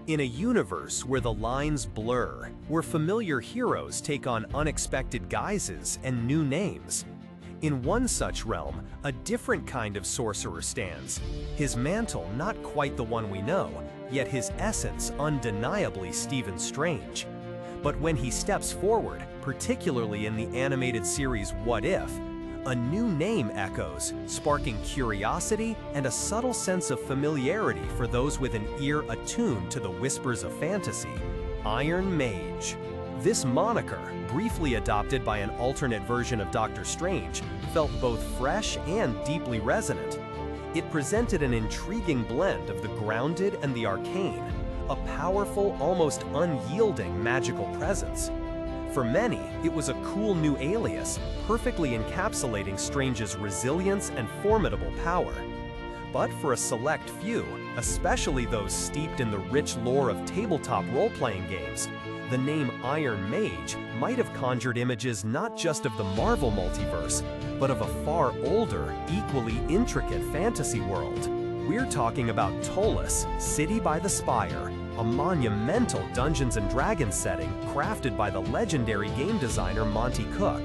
In a universe where the lines blur, where familiar heroes take on unexpected guises and new names. In one such realm, a different kind of sorcerer stands. His mantle not quite the one we know, yet his essence undeniably Stephen Strange. But when he steps forward, particularly in the animated series What If, a new name echoes, sparking curiosity and a subtle sense of familiarity for those with an ear attuned to the whispers of fantasy: Iron Mage. This moniker, briefly adopted by an alternate version of Doctor Strange, felt both fresh and deeply resonant. It presented an intriguing blend of the grounded and the arcane, a powerful, almost unyielding magical presence. For many, it was a cool new alias, perfectly encapsulating Strange's resilience and formidable power. But for a select few, especially those steeped in the rich lore of tabletop role-playing games, the name Iron Mage might have conjured images not just of the Marvel multiverse, but of a far older, equally intricate fantasy world. We're talking about Ptolus, City by the Spire, a monumental Dungeons & Dragons setting crafted by the legendary game designer Monty Cook.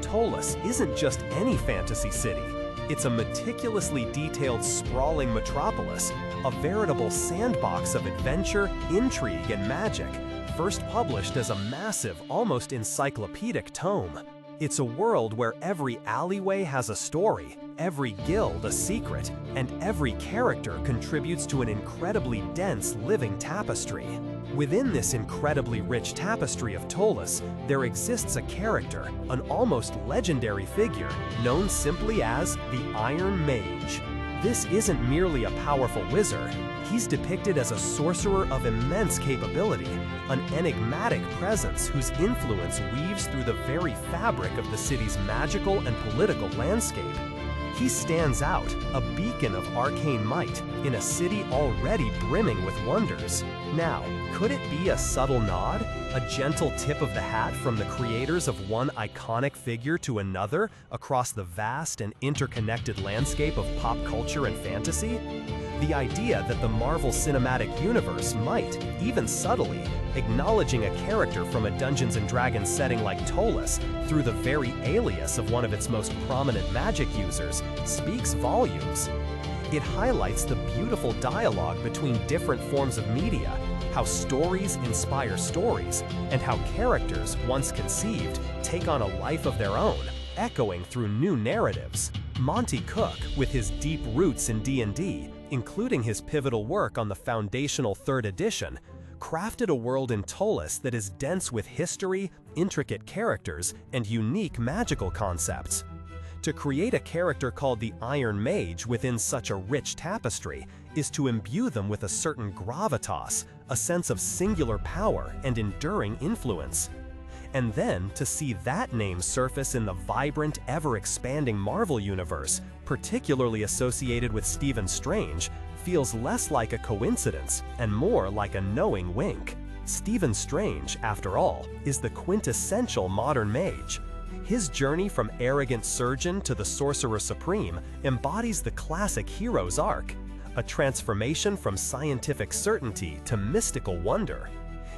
Ptolus isn't just any fantasy city. It's a meticulously detailed, sprawling metropolis, a veritable sandbox of adventure, intrigue, and magic, first published as a massive, almost encyclopedic tome. It's a world where every alleyway has a story, every guild a secret, and every character contributes to an incredibly dense living tapestry. Within this incredibly rich tapestry of Ptolus, there exists a character, an almost legendary figure, known simply as the Iron Mage. This isn't merely a powerful wizard. He's depicted as a sorcerer of immense capability, an enigmatic presence whose influence weaves through the very fabric of the city's magical and political landscape. He stands out, a beacon of arcane might, in a city already brimming with wonders. Now, could it be a subtle nod, a gentle tip of the hat from the creators of one iconic figure to another across the vast and interconnected landscape of pop culture and fantasy? The idea that the Marvel Cinematic Universe might, even subtly, acknowledging a character from a Dungeons & Dragons setting like Ptolus through the very alias of one of its most prominent magic users, speaks volumes. It highlights the beautiful dialogue between different forms of media, how stories inspire stories, and how characters, once conceived, take on a life of their own, echoing through new narratives. Monty Cook, with his deep roots in D&D, including his pivotal work on the foundational 3rd edition, crafted a world in Ptolus that is dense with history, intricate characters, and unique magical concepts. To create a character called the Iron Mage within such a rich tapestry is to imbue them with a certain gravitas, a sense of singular power and enduring influence. And then to see that name surface in the vibrant, ever-expanding Marvel universe, particularly associated with Stephen Strange, feels less like a coincidence and more like a knowing wink. Stephen Strange, after all, is the quintessential modern mage. His journey from arrogant surgeon to the Sorcerer Supreme embodies the classic hero's arc, a transformation from scientific certainty to mystical wonder.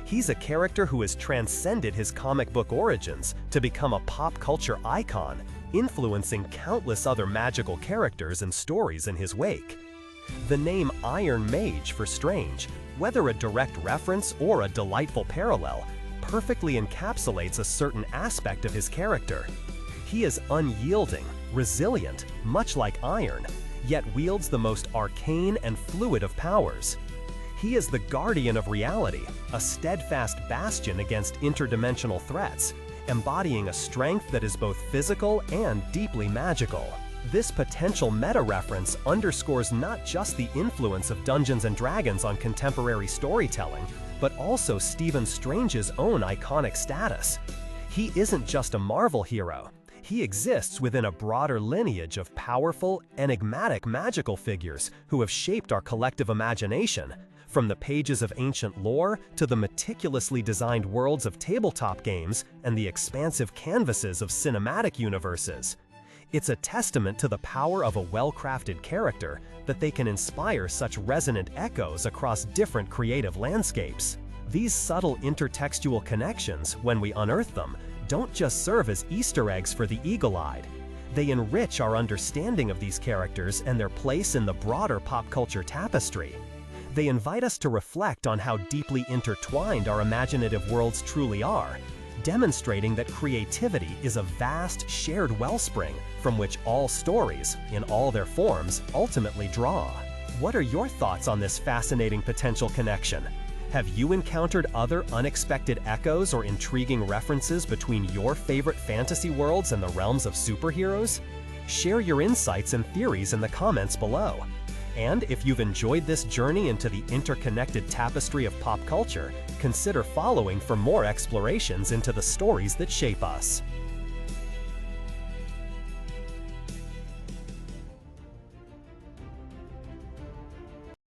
He's a character who has transcended his comic book origins to become a pop culture icon, influencing countless other magical characters and stories in his wake. The name Iron Mage for Strange, whether a direct reference or a delightful parallel, perfectly encapsulates a certain aspect of his character. He is unyielding, resilient, much like iron, yet wields the most arcane and fluid of powers. He is the guardian of reality, a steadfast bastion against interdimensional threats, embodying a strength that is both physical and deeply magical. This potential meta-reference underscores not just the influence of Dungeons & Dragons on contemporary storytelling, but also Stephen Strange's own iconic status. He isn't just a Marvel hero. He exists within a broader lineage of powerful, enigmatic magical figures who have shaped our collective imagination, from the pages of ancient lore to the meticulously designed worlds of tabletop games and the expansive canvases of cinematic universes. It's a testament to the power of a well-crafted character that they can inspire such resonant echoes across different creative landscapes. These subtle intertextual connections, when we unearth them, don't just serve as Easter eggs for the eagle-eyed. They enrich our understanding of these characters and their place in the broader pop culture tapestry. They invite us to reflect on how deeply intertwined our imaginative worlds truly are, demonstrating that creativity is a vast, shared wellspring from which all stories, in all their forms, ultimately draw. What are your thoughts on this fascinating potential connection? Have you encountered other unexpected echoes or intriguing references between your favorite fantasy worlds and the realms of superheroes? Share your insights and theories in the comments below. And if you've enjoyed this journey into the interconnected tapestry of pop culture, consider following for more explorations into the stories that shape us.